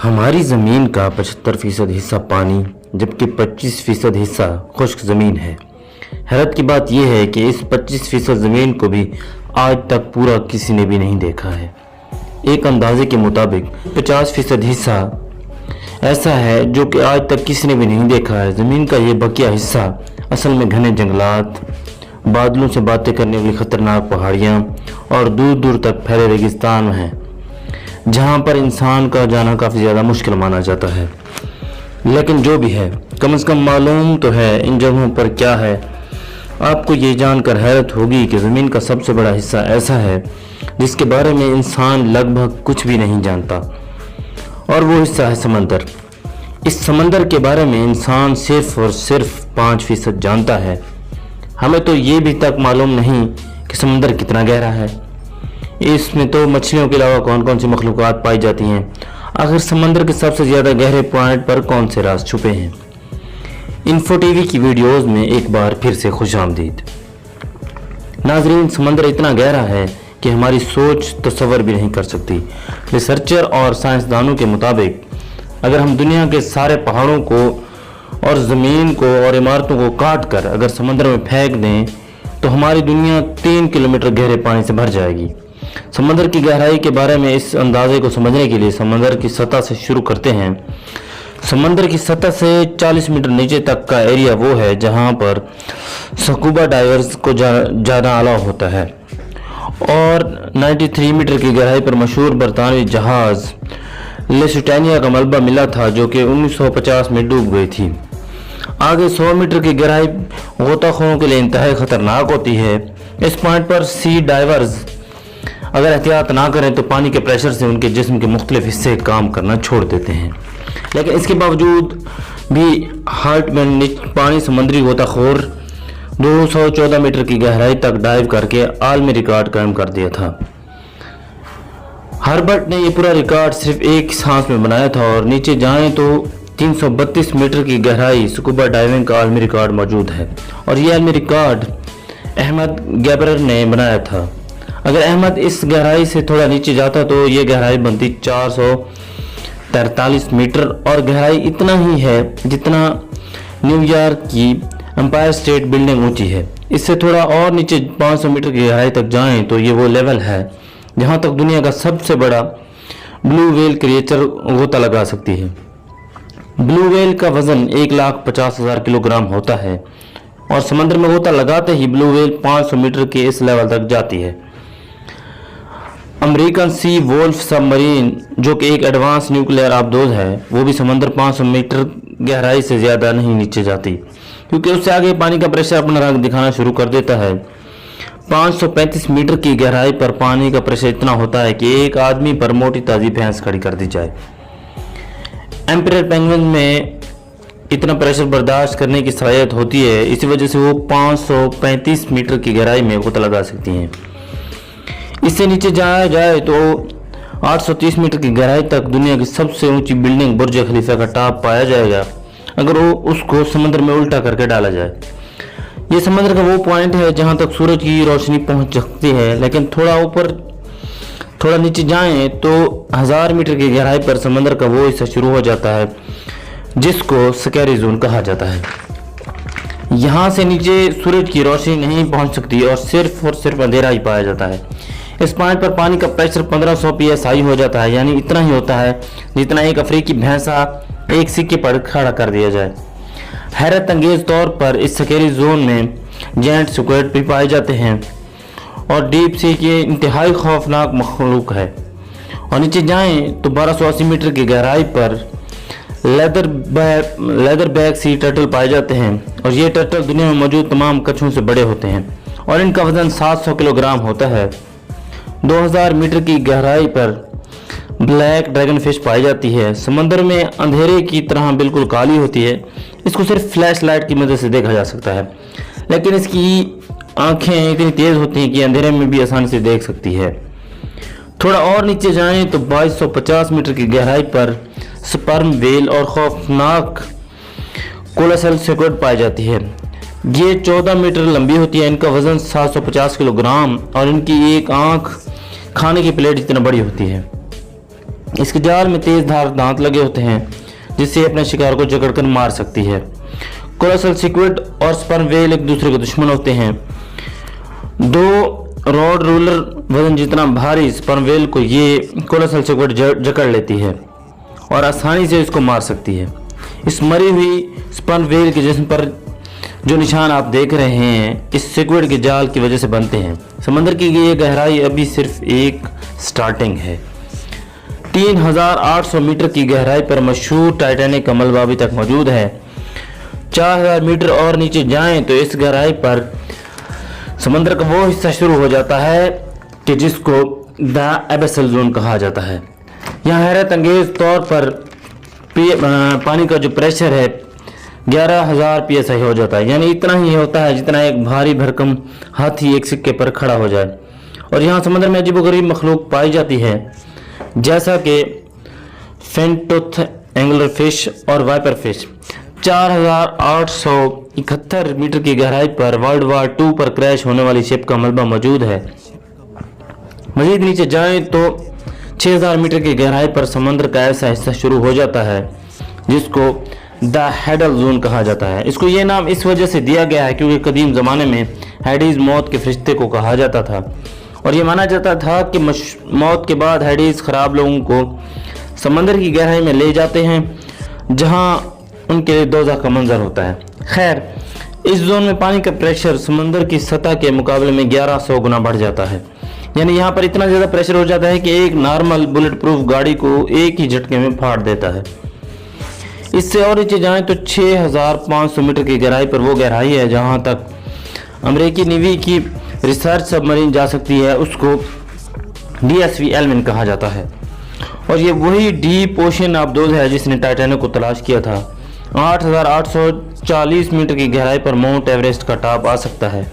हमारी ज़मीन का 75% हिस्सा पानी जबकि 25% हिस्सा खुश्क ज़मीन है। हैरत की बात यह है कि इस 25% ज़मीन को भी आज तक पूरा किसी ने भी नहीं देखा है। एक अंदाजे के मुताबिक 50% हिस्सा ऐसा है जो कि आज तक किसी ने भी नहीं देखा है। ज़मीन का ये बकिया हिस्सा असल में घने जंगलात, बादलों से बातें करने वाली ख़तरनाक पहाड़ियाँ और दूर दूर तक फैले रेगिस्तान हैं, जहाँ पर इंसान का जाना काफ़ी ज़्यादा मुश्किल माना जाता है। लेकिन जो भी है, कम से कम मालूम तो है इन जगहों पर क्या है। आपको ये जानकर हैरत होगी कि ज़मीन का सबसे बड़ा हिस्सा ऐसा है जिसके बारे में इंसान लगभग कुछ भी नहीं जानता, और वो हिस्सा है समंदर। इस समंदर के बारे में इंसान सिर्फ और सिर्फ 5% जानता है। हमें तो ये भी तक मालूम नहीं कि समंदर कितना गहरा है, इसमें तो मछलियों के अलावा कौन कौन सी मखलूक़ात पाई जाती हैं। आखिर समंदर के सबसे ज़्यादा गहरे पॉइंट पर कौन से राज छुपे हैं। इन्फो टीवी की वीडियोज़ में एक बार फिर से खुशामदीद। नाजरीन, समंदर इतना गहरा है कि हमारी सोच तसव्वुर भी नहीं कर सकती। रिसर्चर और साइंसदानों के मुताबिक अगर हम दुनिया के सारे पहाड़ों को और ज़मीन को और इमारतों को काट कर अगर समंदर में फेंक दें तो हमारी दुनिया 3 किलोमीटर गहरे पानी से भर जाएगी। समंदर की गहराई के बारे में इस अंदाजे को समझने के लिए समंदर की सतह से शुरू करते हैं। समंदर की सतह से 40 मीटर नीचे तक का एरिया वो है जहां पर स्कूबा डाइवर्स को ज़्यादा अलाउ होता है, और 93 मीटर की गहराई पर मशहूर बरतानवी जहाज़ लेसुटानिया का मलबा मिला था जो कि 1950 में डूब गई थी। आगे 100 मीटर की गहराई गोताखोरों के लिए इंतहाई ख़तरनाक होती है। इस पॉइंट पर सी डाइवर्स अगर एहतियात ना करें तो पानी के प्रेशर से उनके जिस्म के मुख्तलिफ हिस्से काम करना छोड़ देते हैं। लेकिन इसके बावजूद भी हार्ट में पानी समुद्री गोताखोर 214 मीटर की गहराई तक डाइव करके आलमी रिकॉर्ड कायम कर दिया था। हर्बर्ट ने यह पूरा रिकॉर्ड सिर्फ एक सांस में बनाया था, और नीचे जाएं तो 332 मीटर की गहराई स्कूबा डाइविंग का आलमी रिकॉर्ड मौजूद है, और यह आलमी रिकॉर्ड अहमद गैबरर ने बनाया था। अगर अहमद इस गहराई से थोड़ा नीचे जाता तो ये गहराई बनती 443 मीटर, और गहराई इतना ही है जितना न्यूयॉर्क की एम्पायर स्टेट बिल्डिंग ऊंची है। इससे थोड़ा और नीचे 500 मीटर की गहराई तक जाएं तो ये वो लेवल है जहां तक दुनिया का सबसे बड़ा ब्लू व्हेल क्रिएचर गोता लगा सकती है। ब्लू व्हेल का वजन 1,50,000 किलोग्राम होता है, और समंदर में गोता लगाते ही ब्लू व्हेल 500 मीटर के इस लेवल तक जाती है। अमेरिकन सी वोल्फ सबमरीन जो कि एक एडवांस न्यूक्लियर आबदोज है, वो भी समंदर 500 मीटर गहराई से ज़्यादा नहीं नीचे जाती, क्योंकि उससे आगे पानी का प्रेशर अपना रंग दिखाना शुरू कर देता है। 535 मीटर की गहराई पर पानी का प्रेशर इतना होता है कि एक आदमी पर मोटी ताज़ी भैंस खड़ी कर दी जाए। एम्परर पेंगुइन में इतना प्रेशर बर्दाश्त करने की सलाहियत होती है, इसी वजह से वो 535 मीटर की गहराई में गोता लगा सकती हैं। इससे नीचे जाया जाए तो 830 मीटर की गहराई तक दुनिया की सबसे ऊंची बिल्डिंग बुर्ज खलीफा का टॉप पाया जाएगा अगर वो उसको समंदर में उल्टा करके डाला जाए। ये समंदर का वो पॉइंट है जहां तक सूरज की रोशनी पहुंच सकती है, लेकिन थोड़ा नीचे जाएं तो 1000 मीटर की गहराई पर समंदर का वो हिस्सा शुरू हो जाता है जिसको स्कैरी जोन कहा जाता है। यहाँ से नीचे सूरज की रोशनी नहीं पहुंच सकती और सिर्फ अंधेरा ही पाया जाता है। इस पॉइंट पर पानी का प्रेशर 1500 psi हो जाता है, यानी इतना ही होता है जितना एक अफ्रीकी भैंसा एक सिक्के पर खड़ा कर दिया जाए। हैरत अंगेज तौर पर इस स्कैरी जोन में जेंट स्क्विड भी पाए जाते हैं, और डीप सी के इंतहाई खौफनाक मखलूक है। और नीचे जाएं तो 1280 मीटर की गहराई पर लेदर बैक सी टर्टल पाए जाते हैं, और ये टर्टल दुनिया में मौजूद तमाम कछुओं से बड़े होते हैं, और इनका वजन 700 किलोग्राम होता है। 2000 मीटर की गहराई पर ब्लैक ड्रैगन फिश पाई जाती है। समंदर में अंधेरे की तरह बिल्कुल काली होती है, इसको सिर्फ फ्लैश लाइट की मदद से देखा जा सकता है, लेकिन इसकी आंखें इतनी तेज़ होती हैं कि अंधेरे में भी आसानी से देख सकती है। थोड़ा और नीचे जाएं तो 2250 मीटर की गहराई पर स्पर्म वेल और खौफनाक कोलोसल स्क्विड पाई जाती है। ये 14 मीटर लंबी होती है, इनका वजन 750 किलोग्राम, और इनकी एक आंख खाने की प्लेट जितना बड़ी होती है। इसके जाल में तेज धार दांत लगे होते हैं जिससे अपने शिकार को जकड़कर मार सकती है। कोलोसल सिक्विड और स्पर्म वेल एक दूसरे के दुश्मन होते हैं। दो रॉड रूलर वजन जितना भारी स्पर्म वेल को ये कोलोसल सिक्विड जकड़ लेती है और आसानी से इसको मार सकती है। इस मरी हुई स्पर्म वेल के जिस्म पर जो निशान आप देख रहे हैं इस सिक्विड के जाल की वजह से बनते हैं। समंदर की ये गहराई अभी सिर्फ एक स्टार्टिंग है। 3800 मीटर की गहराई पर मशहूर टाइटैनिक का मलबा अभी तक मौजूद है। 4000 मीटर और नीचे जाएं तो इस गहराई पर समंदर का वो हिस्सा शुरू हो जाता है कि जिसको द एबेसल जोन कहा जाता है। यहाँ हैरत अंगेज तौर पर पानी का जो प्रेशर है 11,000 PSI हो जाता है, यानी इतना ही होता है जितना एक भारी भरकम हाथी एक सिक्के पर खड़ा हो जाए। और यहाँ समुद्र में अजीबोगरीब मखलूक पाई जाती है जैसा कि फेंटोथ एंगलर फिश और वाइपर फिश। 4871 मीटर की गहराई पर वर्ल्ड वार 2 पर क्रैश होने वाली शिप का मलबा मौजूद है। मजीद नीचे जाएं तो 6000 मीटर की गहराई पर समंदर का ऐसा हिस्सा शुरू हो जाता है जिसको द हेडल जोन कहा जाता है। इसको ये नाम इस वजह से दिया गया है क्योंकि कदीम ज़माने में हेडीज मौत के फरिश्ते को कहा जाता था और ये माना जाता था कि मौत के बाद हेडीज ख़राब लोगों को समंदर की गहराई में ले जाते हैं जहां उनके लिए दोज़ख का मंजर होता है। खैर, इस जोन में पानी का प्रेशर समंदर की सतह के मुकाबले में 1100 गुना बढ़ जाता है, यानी यहाँ पर इतना ज़्यादा प्रेशर हो जाता है कि एक नॉर्मल बुलेट प्रूफ गाड़ी को एक ही झटके में फाड़ देता है। इससे और नीचे जाएं तो 6500 मीटर की गहराई पर वो गहराई है जहाँ तक अमेरिकी नेवी की रिसर्च सबमरीन जा सकती है, उसको DSV एल्विन कहा जाता है। और ये वही डीप ओशन आबदोज है जिसने टाइटैनिक को तलाश किया था। 8840 मीटर की गहराई पर माउंट एवरेस्ट का टॉप आ सकता है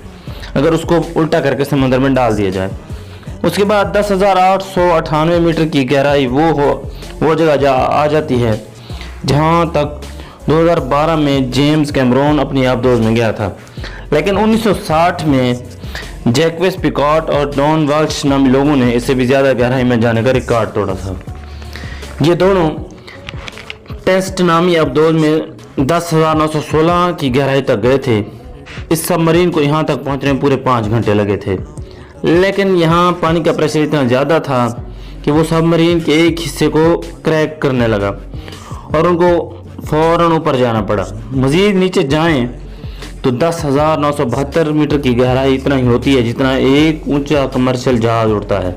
अगर उसको उल्टा करके समंदर में डाल दिया जाए। उसके बाद 10,898 मीटर की गहराई वो जगह आ जाती है जहां तक 2012 में जेम्स कैमरोन अपनी आबदोज में गया था, लेकिन 1960 में जैक्वेस पिकॉट और डॉन वाल्श नामी लोगों ने इससे भी ज़्यादा गहराई में जाने का रिकॉर्ड तोड़ा था। ये दोनों टेस्ट नामी आबदोज में 10,916 की गहराई तक गए थे। इस सबमरीन को यहाँ तक पहुँचने में पूरे 5 घंटे लगे थे, लेकिन यहाँ पानी का प्रेशर इतना ज़्यादा था कि वो सबमरीन के एक हिस्से को क्रैक करने लगा और उनको फ़ौरन ऊपर जाना पड़ा। मज़ीद नीचे जाएं तो 10,972 मीटर की गहराई इतना ही होती है जितना एक ऊंचा कमर्शियल जहाज़ उड़ता है।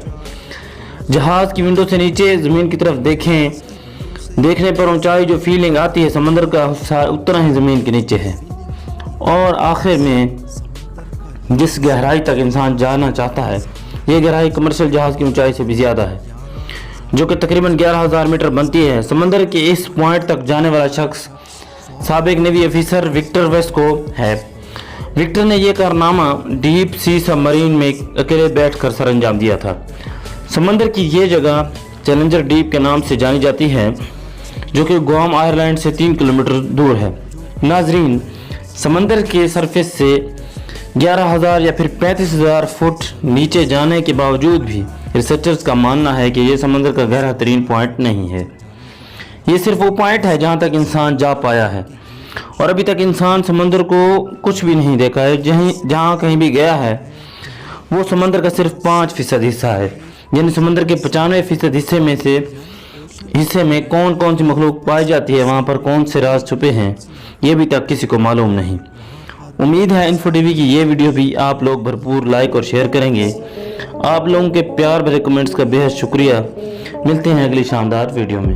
जहाज़ की विंडो से नीचे ज़मीन की तरफ देखने पर ऊंचाई जो फीलिंग आती है समंदर का उतना ही ज़मीन के नीचे है। और आखिर में जिस गहराई तक इंसान जाना चाहता है ये गहराई कमर्शियल जहाज़ की ऊंचाई से भी ज़्यादा है जो कि तकरीबन 11,000 मीटर बनती है। समंदर के इस पॉइंट तक जाने वाला शख्स साबिक नेवी ऑफिसर विक्टर वेस्ट को है। विक्टर ने यह कारनामा डीप सी सबमरीन में अकेले बैठकर सर अंजाम दिया था। समंदर की ये जगह चैलेंजर डीप के नाम से जानी जाती है जो कि गुआम आयरलैंड से 3 किलोमीटर दूर है। नाजरीन, समंदर के सरफेस से 11,000 या फिर 35,000 फुट नीचे जाने के बावजूद भी रिसर्चर्स का मानना है कि ये समंदर का गहरा तरीन पॉइंट नहीं है। ये सिर्फ वो पॉइंट है जहाँ तक इंसान जा पाया है और अभी तक इंसान समंदर को कुछ भी नहीं देखा है। जहाँ कहीं भी गया है वो समंदर का सिर्फ 5% हिस्सा है, यानी समंदर के 95% हिस्से में कौन कौन सी मखलूक पाई जाती है, वहाँ पर कौन से राज छुपे हैं, ये अभी तक किसी को मालूम नहीं। उम्मीद है इन्फो टीवी की ये वीडियो भी आप लोग भरपूर लाइक और शेयर करेंगे। आप लोगों के प्यार भरे कमेंट्स का बेहद शुक्रिया। मिलते हैं अगली शानदार वीडियो में।